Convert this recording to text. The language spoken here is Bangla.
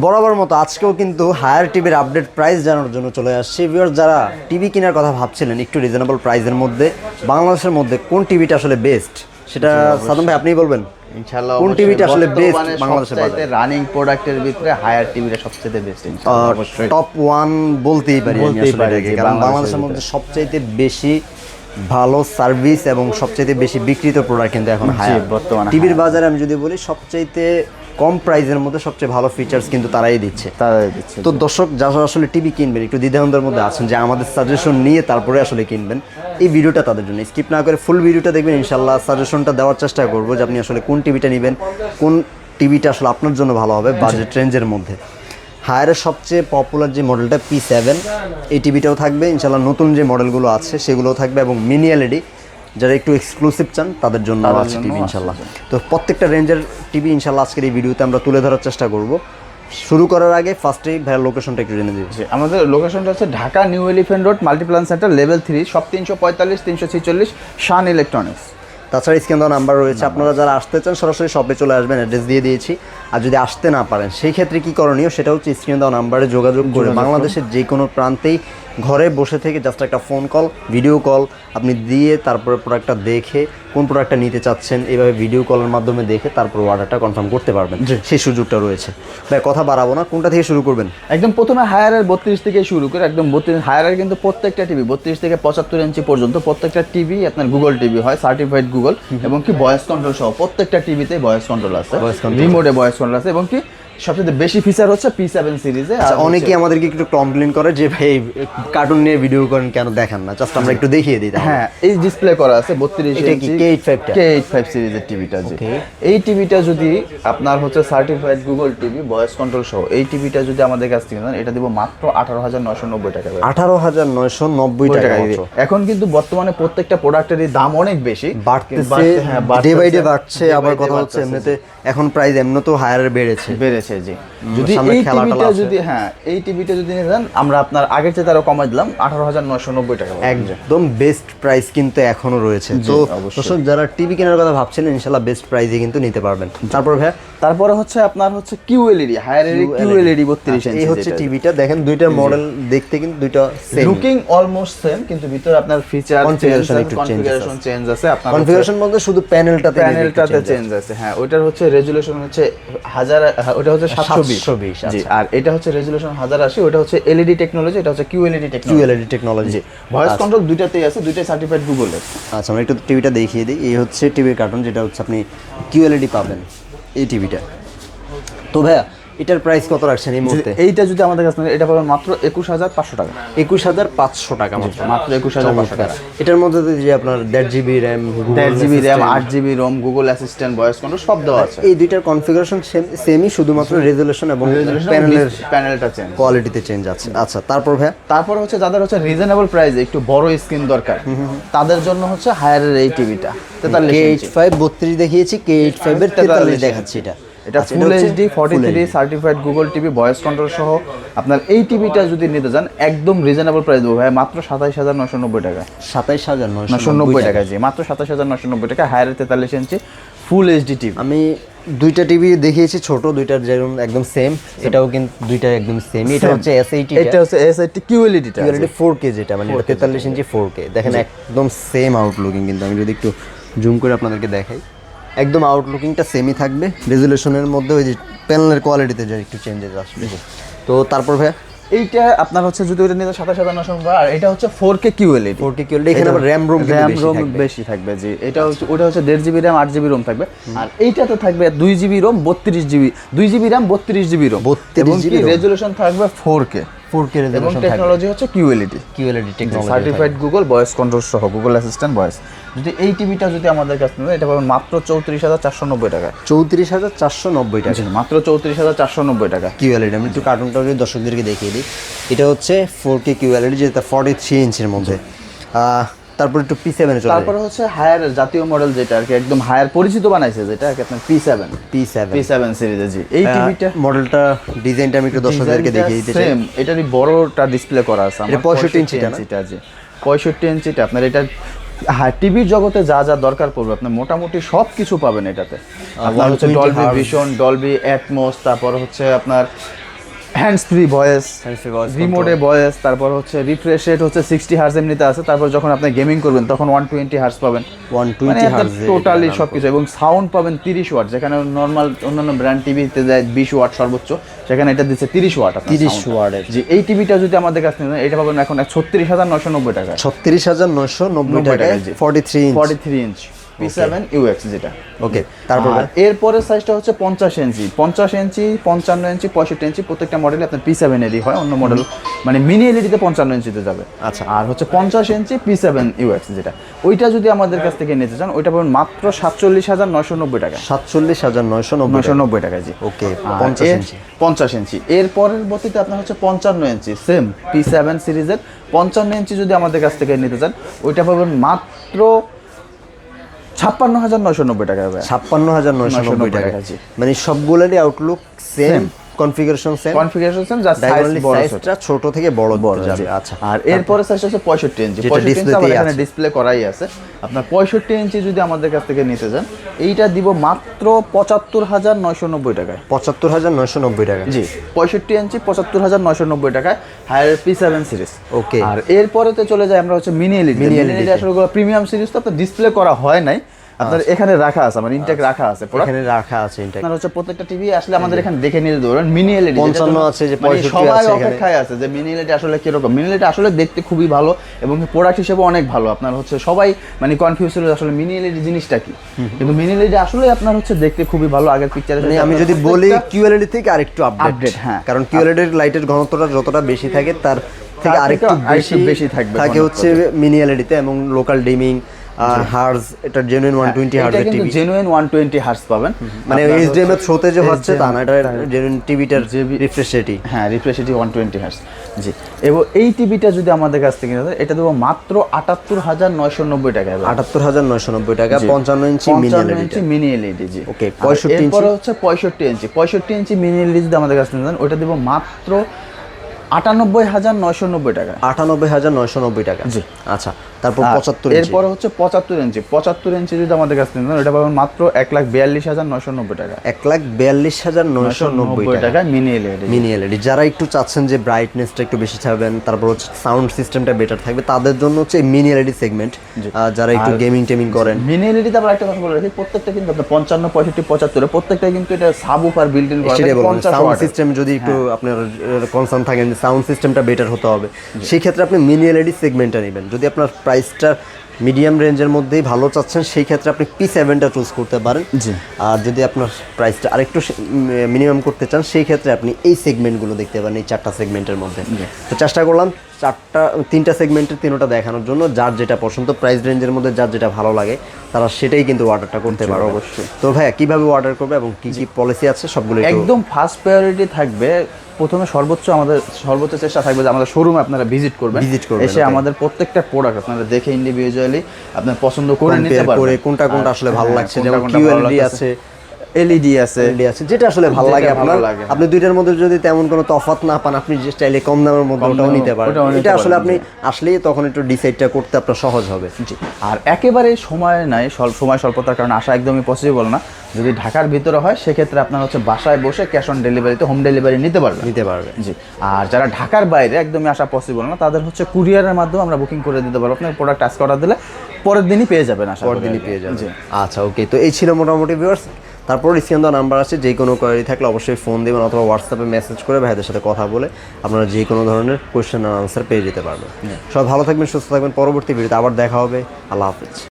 বরাবর মতো আজকেও কিন্তু হায়ার টিভির আপডেট প্রাইস জানার জন্য চলে আসছি। ভিউয়ার্স, যারা টিভি কেনার কথা ভাবছিলেন একটু রিজনেবল প্রাইসের মধ্যে বাংলাদেশের মধ্যে কোন টিভিটা আসলে বেস্ট, সেটা সাদম ভাই আপনিই বলবেন। ইনশাআল্লাহ কোন টিভিটা আসলে বেস্ট বাংলাদেশের বাজারে? রানিং প্রোডাক্টের ভিতরে হায়ার টিভিটা সবচেয়ে বেস্ট ইনশাআল্লাহ, অবশ্যই টপ 1 বলতেই পারি আমি আসলে এটাকে, কারণ বাংলাদেশের মধ্যে সবচাইতে বেশি ভালো সার্ভিস এবং সবচাইতে বেশি বিক্রিত প্রোডাক্ট কিন্তু এখন হায়ার বর্তমানে টিভির বাজারে। আমি যদি বলি সবচাইতে কম প্রাইসের মধ্যে সবচেয়ে ভালো ফিচার্স কিন্তু তারাই দিচ্ছে। তো দর্শক যারা আসলে টিভি কিনবেন একটু দ্বিধাদ্বন্দ্বের মধ্যে আছেন যে আমাদের সাজেশন নিয়ে তারপরে আসলে কিনবেন, এই ভিডিওটা তাদের জন্য। স্কিপ না করে ফুল ভিডিওটা দেখবেন, ইনশাল্লাহ সাজেশনটা দেওয়ার চেষ্টা করবো যে আপনি আসলে কোন টিভিটা নেবেন, কোন টিভিটা আসলে আপনার জন্য ভালো হবে বাজেট রেঞ্জের মধ্যে। হায়ারের সবচেয়ে পপুলার যে মডেলটা P7, এই টিভিটাও থাকবে ইনশাল্লাহ। নতুন যে মডেলগুলো আছে সেগুলোও থাকবে এবং মিনি এলইডি যারা একটু এক্সক্লুসিভ চান তাদের জন্য আছে টিভি ইনশাল্লাহ। তো প্রত্যেকটা রেঞ্জের টিভি ইনশাল্লাহ আজকের এই ভিডিওতে আমরা তুলে ধরার চেষ্টা করব। শুরু করার আগে ফার্স্টেই ভাইয়ের লোকেশনটা একটু জেনে দিচ্ছি। আমাদের লোকেশনটা হচ্ছে Dhaka new elephant road Multiplan centre level 3 shop 345 346 শান ইলেকট্রনিক্স। তাছাড়া স্ক্রিন দেওয়া নাম্বার রয়েছে, আপনারা যারা আসতে চান সরাসরি শপে চলে আসবেন, অ্যাড্রেস দিয়ে দিয়েছি। আর যদি আসতে না পারেন সেই ক্ষেত্রে কী করণীয় সেটা হচ্ছে স্ক্রিন দেওয়া নাম্বারে যোগাযোগ করে বাংলাদেশের যে কোনো প্রান্তেই ঘরে বসে থেকে জাস্ট একটা ফোন কল, ভিডিও কল আপনি দিয়ে তারপরে প্রোডাক্টটা দেখে কোন প্রোডাক্টটা নিতে চাচ্ছেন এইভাবে ভিডিও কলের মাধ্যমে দেখে তারপর অর্ডারটা কনফার্ম করতে পারবেন, সেই সুযোগটা রয়েছে। ভাই কথা বাড়াবো না, কোনটা থেকে শুরু করবেন? একদম প্রথমে হায়ারের 32 থেকে শুরু করে একদম 32 হায়ারের কিন্তু প্রত্যেকটা টিভি 32 থেকে 75 ইঞ্চি পর্যন্ত প্রত্যেকটা টিভি আপনার গুগল টিভি হয়, সার্টিফাইড গুগল, এবং কি ভয়েস কন্ট্রোল সহ প্রত্যেকটা টিভিতে ভয়েস কন্ট্রোল আছে, রিমোটে ভয়েস কন্ট্রোল আছে, এবং কি সবচেয়ে বেশি ফিচার হচ্ছে P7 সিরিজে। আর অনেকেই আমাদেরকে একটু কমপ্লেইন করে যে ভাই কার্টুন নিয়ে ভিডিও করেন কেন দেখান না, জাস্ট আমরা একটু দেখিয়ে দিই। হ্যাঁ, এই ডিসপ্লে করা আছে 32 এটা কি K85 সিরিজের টিভিটা। যে এই টিভিটা যদি আপনার হচ্ছে certified Google TV voice control সহ এই টিভিটা যদি আমাদের কাছ থেকে নেন, এটা দিব মাত্র 18,990 টাকা। 18,990 টাকা। এখন কিন্তু বর্তমানে প্রত্যেকটা প্রোডাক্টেরই দাম অনেক বেশি বাড়তেছে, ডে বাই ডে বাড়ছে। আবার কথা হচ্ছে এমনিতে এখন প্রাইস এমনিতেও হায়ার বেড়েছে। জি, যদি এই টিভিটা যদি এই টিভিটা যদি নিয়ে যান, আমরা আপনার আগের চেয়ে আরো কমাই দিলাম 18,990 টাকা। একদম বেস্ট প্রাইস কিন্তু এখনো রয়েছে। তো দর্শক যারা টিভি কেনার কথা ভাবছেন ইনশাআল্লাহ বেস্ট প্রাইসে কিন্তু নিতে পারবেন। তারপর ভাই তারপরে হচ্ছে আপনার হচ্ছে QLED হায়ারের QLED 32 ইঞ্চি। এই হচ্ছে টিভিটা, দেখেন দুইটা মডেল দেখতে কিন্তু দুইটা সেম, লুকিং অলমোস্ট সেম, কিন্তু ভিতরে আপনার ফিচার কনফিগারেশন একটু চেঞ্জ আছে। আপনার কনফিগারেশন বলতে শুধু প্যানেলটাতে চেঞ্জ আছে। হ্যাঁ, ওটার হচ্ছে রেজুলেশন হচ্ছে 1000, ওটা হচ্ছে 720। জি, আর এটা হচ্ছে রেজুলেশন 1080, ওটা হচ্ছে এলইডি টেকনোলজি, এটা হচ্ছে QLED টেকনোলজি। ভয়েস কন্ট্রোল দুইটাতেই আছে, দুইটাই সার্টিফাইড গুগলের। আচ্ছা, আমরা একটু টিভিটা দেখিয়ে দিই। এই হচ্ছে টিভির কার্টুন, যেটা হচ্ছে আপনি QLED পাবেন এই টিভিটা। তো ভাইয়া এটার প্রাইস কত রাখছেন এই মুহূর্তে? এইটা যদি আমাদের কাছে এটা পাবেন মাত্র 21,500 টাকা। 21,500 টাকা মাত্র 21,500 টাকা। এটার মধ্যে যে আপনার 1.5 GB RAM, 1.5 GB RAM, 8 GB ROM, Google assistant, voice control সব দেওয়া আছে। এই দুইটার কনফিগারেশন সেমই, শুধুমাত্র রেজুলেশন এবং প্যানেলটা চেঞ্জ, কোয়ালিটিতে চেঞ্জ আছে। আচ্ছা, তারপর ভাইয়া তারপর হচ্ছে যাদের হচ্ছে রিজনেবল প্রাইসে একটু বড় স্ক্রিন দরকার তাদের জন্য হচ্ছে হায়ারের এই টিভিটা 43 32 দেখিয়েছি, K85 এর 43 দেখাচ্ছি। এটা full HD 43 certified Google TV voice control সহ। আপনার এই টিভিটা যদি নিতে যান একদম রিজনেবল প্রাইস দেবো ভাই, মাত্র 27,990 টাকা। 27,990 টাকা। জি, মাত্র 27,990 টাকা। হায়ারের 43 ইঞ্চি ফুল এইচডি টিভি। আমি দুইটা টিভি দেখিয়েছি ছোট, দুইটার যেরকম একদম সেম, এটাও কিন্তু দুইটা একদম সেম। এটা হচ্ছে S80, এটা হচ্ছে S80 QLED 4K, যেটা মানে 43 ইঞ্চি 4K। দেখেন একদম সেম আউটলুকিং, কিন্তু আমি যদি একটু জুম করে আপনাদেরকে দেখাই, একদম আউটলুকিংটা সেমই থাকবে। রেজুলেশনের মধ্যে ওই যে প্যানেলের কোয়ালিটিতে যে একটু চেঞ্জেস আসবে। তো তারপর ভাই এইটা আপনার হচ্ছে যদি ওটা নিতে 27,990, আর এটা হচ্ছে 4K QLED। এখানে আবার RAM ROM বেশি থাকবে। জি, এটা হচ্ছে ওটা হচ্ছে 1.5 GB RAM 8 GB ROM থাকবে, আর এইটাতে থাকবে 2 GB ROM 32 GB 2 GB RAM 32 GB ROM, এবং কি রেজুলেশন থাকবে 4K রেজুলেশন, টেকনোলজি হচ্ছে QLED technology, certified Google voice control সহ, গুগল অ্যাসিস্ট্যান্ট ভয়েস। যদি এই টিভিটা যদি আমাদের কাছে নেন, এটা পাবেন মাত্র 34,490 টাকা। 34,490 টাকা, মাত্র 34,490 টাকা। QLED। আমি একটু কার্টুনটা যদি দর্শকদেরকে দেখিয়ে দিই, এটা হচ্ছে 4K QLED, যেটা 43 ইঞ্চির মধ্যে। তারপর একটু P7 চলে, তারপরে হচ্ছে হায়ার জাতীয় মডেল, যেটা আর কি একদম হায়ার পরিচিত বানাইছে, যেটা আর কি আপনার P7 সিরিজে। জি, এই টিভিটা মডেলটা ডিজাইনটা আমি একটু দর্শকদেরকে দেখিয়ে দিতে চাই। সেম, এটারই বড়টা ডিসপ্লে করা আছে এটা 65 ইঞ্চিটা। জি, 65 ইঞ্চিটা। আপনার এটা টিভির জগতে যা যা দরকার পড়বে আপনার মোটামুটি সব কিছু পাবেন এটাতে। আপনার হচ্ছে ডলবি ভিশন, ডলবি অ্যাটমস, তারপর হচ্ছে আপনার হ্যান্ডস ফ্রি ভয়েস, রিমোটে ভয়েস, তারপর হচ্ছে রিফ্রেশ রেট হচ্ছে 60 হার্জ এমনিতে আছে, তারপর যখন আপনি গেমিং করবেন তখন 120 হার্জ পাবেন, 120 হার্জ টোটালি সবকিছু, এবং সাউন্ড পাবেন 30 ওয়াট, যেখানে নর্মাল অন্যান্য ব্র্যান্ড টিভিতে যায় 20 ওয়াট সর্বোচ্চ, সেখানে এটা দিচ্ছে 30 ওয়াট। 30 ওয়াটের যে এই টিভিটা যদি আমাদের কাছে নেন এটা পাবেন এখন 36,990 টাকা, 36,990 টাকায় 43 ইঞ্চ P7 UX যেটা। ওকে, তারপর এরপরে সাইজটা হচ্ছে 50 ইঞ্চি, 55 ইঞ্চি, 55 ইঞ্চি, 65 ইঞ্চি, প্রত্যেকটা মডেলে আপনার P7 এরই হয়, অন্য মডেল মানে মিনি এলইডিতে 55 ইঞ্চিতে যাবে। আচ্ছা, আর হচ্ছে 50 ইঞ্চি P7 UX যেটা, ওইটা যদি আমাদের কাছ থেকে নিতে চান ওইটা পাবেন মাত্র 47,990 টাকা, 47,990 টাকা। জি, ওকে, 50 ইঞ্চি। এর পরবর্তীতে আপনার হচ্ছে 55 ইঞ্চি সেম P7 সিরিজের 55 ইঞ্চি যদি আমাদের কাছ থেকে নিতে চান ওইটা পাবেন মাত্র 56,990 টাকা। 56,990 টাকা, মানে সবগুলোরই outlook same, configuration same, just সাইজটা ছোট থেকে বড় যাবে। আচ্ছা, আর এরপরে সাইজ হচ্ছে 65 ইঞ্চি, 65 ইঞ্চি আমাদের এখানে ডিসপ্লে করাই আছে। আপনার 65 ইঞ্চি যদি আমাদের কাছ থেকে নিতে চান এইটা দিব মাত্র 75,990 টাকায়। 75,990 টাকা, জি, 65 ইঞ্চি 75,990 টাকায় হায়ার P7 সিরিজ। ওকে, আর এরপরেতে চলে যায় আমরা হচ্ছে মিনি এলইডি। আসলে প্রিমিয়াম সিরিজ তো আপনার ডিসপ্লে করা হয় নাই, আপনার এখানে রাখা আছে, মানে ইনটেক রাখা আছে, এখানে রাখা আছে ইনটেক। আপনার হচ্ছে প্রত্যেকটা টিভি আসলে আমাদের এখানে দেখে নিতে পারবেন মিনি এলইডি 55 আছে, যে 65 আছে, সবাই অপেক্ষায় আছে যে মিনি এলইডি আসলে কি রকম। মিনি এলইডি আসলে দেখতে খুবই ভালো এবং প্রোডাক্ট হিসেবে অনেক ভালো। আপনার হচ্ছে সবাই মানে কনফিউজ ছিল আসলে মিনি এলইডি জিনিসটা কি, কিন্তু মিনি এলইডি আসলে আপনার হচ্ছে দেখতে খুবই ভালো। আগের পিকচারে মানে আমি যদি বলি কিউএলইডি থেকে আরেকটু আপডেট, হ্যাঁ, কারণ কিউএলইডির লাইটের ঘনত্বটা যতটা বেশি থাকে তার থেকে আরেকটু বেশি থাকে হচ্ছে মিনি এলইডিতে, এবং লোকাল ডিমিং হার্জ, এটা জেনুইন 120 হার্জ এর টিভি, জেনুইন 120 হার্জ পাবেন, মানে এইচডিএমআই শোতে যে হচ্ছে তা না, এটা জেনুইন টিভিটার রিফ্রেশ রেটই, হ্যাঁ রিফ্রেশ রেটই 120 হার্জ। জি, এবং এই টিভিটা যদি আমাদের কাছ থেকে নিতে এটা দেবো মাত্র 78,990 টাকায়। 78,990 টাকা, 55 ইঞ্চি মিনি এলইডি। জি, ওকে, 65 ইঞ্চি, এরপরে হচ্ছে 65 ইঞ্চি মিনি এলইডি যদি আমাদের কাছ থেকে নিতে ওটা দেবো মাত্র 98,990 টাকা। 98,990 টাকা, জি। আচ্ছা, তারপর 75 ইঞ্চি, এরপর হচ্ছে 75 ইঞ্চি যদি আমাদের কাছে নিতে এটা পাবেন মাত্র 1,42,990 টাকা। 1,42,990 টাকা মিনি এলইডি। যারা একটু চাচ্ছেন যে ব্রাইটনেসটা একটু বেশি চাবেন, তারপর হচ্ছে সাউন্ড সিস্টেমটা বেটার থাকবে, তাদের জন্য হচ্ছে মিনি এলইডি সেগমেন্ট। যারা একটু গেমিং করেন, মিনি এলইডিতে আবার একটা কথা বলে রাখি, প্রত্যেকটা কিন্তু আপনার 55, 65, 75 প্রত্যেকটা কিন্তু এটা সাবউফার বিল্ট ইন করা থাকে। 50 সাউন্ড সিস্টেম যদি একটু আপনার কনসার্ন থাকেন সাউন্ড সিস্টেমটা বেটার হতে হবে, সেই ক্ষেত্রে আপনি মিনি এলইডি সেগমেন্টটা নেবেন। যদি আপনার প্রাইসটা মিডিয়াম রেঞ্জের মধ্যেই ভালো চাচ্ছেন সেই ক্ষেত্রে আপনি P7টা চুজ করতে পারেন। আর যদি আপনার প্রাইসটা আরেকটু মিনিমাম করতে চান সেই ক্ষেত্রে আপনি এই সেগমেন্টগুলো দেখতে পারেন, এই 4টা সেগমেন্টের মধ্যে। তো চেষ্টা করলাম 3টা সেগমেন্টের 3টা দেখানোর জন্য, যার যেটা পছন্দ প্রাইস রেঞ্জের মধ্যে যার যেটা ভালো লাগে তারা সেটাই কিন্তু অর্ডারটা করতে পারে অবশ্যই। তো ভাইয়া কিভাবে অর্ডার করবে এবং কি কি পলিসি আছে সবগুলো একদম ফার্স্ট প্রায়োরিটি থাকবে। প্রথমে সর্বোচ্চ চেষ্টা থাকবে যে আমাদের শোরুমে আপনারা ভিজিট করবেন, এসে আমাদের প্রত্যেকটা প্রোডাক্ট আপনারা দেখে ইন্ডিভিজুয়ালি আপনার পছন্দ করে নিতে পারবেন, কোনটা আসলে ভালো লাগছে। যেমন কিউএলইডি আছে, এলইডি আছে, যেটা আসলে ভালো লাগে আপনার। আপনি দুইটার মধ্যে যদি তেমন কোনো তফাৎ না পান, আপনি যে চাইলে কম দামের মধ্যে ওটাও নিতে পারেন। এটা আসলে আপনি আসলেই তখন একটু ডিসাইডটা করতে আপনার সহজ হবে। আর একেবারে সময় নাই, সময় স্বল্পতার কারণে আসা একদমই পসিবল না। যদি ঢাকার ভিতরে হয় সেক্ষেত্রে আপনার হচ্ছে বাসায় বসে ক্যাশ অন ডেলিভারিতে হোম ডেলিভারি নিতে পারবে। জি, আর যারা ঢাকার বাইরে একদমই আসা পসিবল না তাদের হচ্ছে কুরিয়ারের মাধ্যমে আমরা বুকিং করে দিতে পারবো। আপনার প্রোডাক্ট আজকে অর্ডার দিলে পরের দিনই পেয়ে যাবেন, পরের দিনই পেয়ে যাবেন। আচ্ছা, ওকে। তো এই ছিল মোটামুটি ভিউয়ার্স। তারপর স্ক্রিন দেওয়া নাম্বার আছে, যে কোনো কোয়ারি থাকলে অবশ্যই ফোন দেবেন অথবা হোয়াটসঅ্যাপে মেসেজ করে ভাইদের সাথে কথা বলে আপনারা যে কোনো ধরনের কোয়েশ্চেন আর আনসার পেয়ে যেতে পারবেন। সবাই ভালো থাকবেন, সুস্থ থাকবেন। পরবর্তী ভিডিওতে আবার দেখা হবে। আল্লাহ হাফেজ।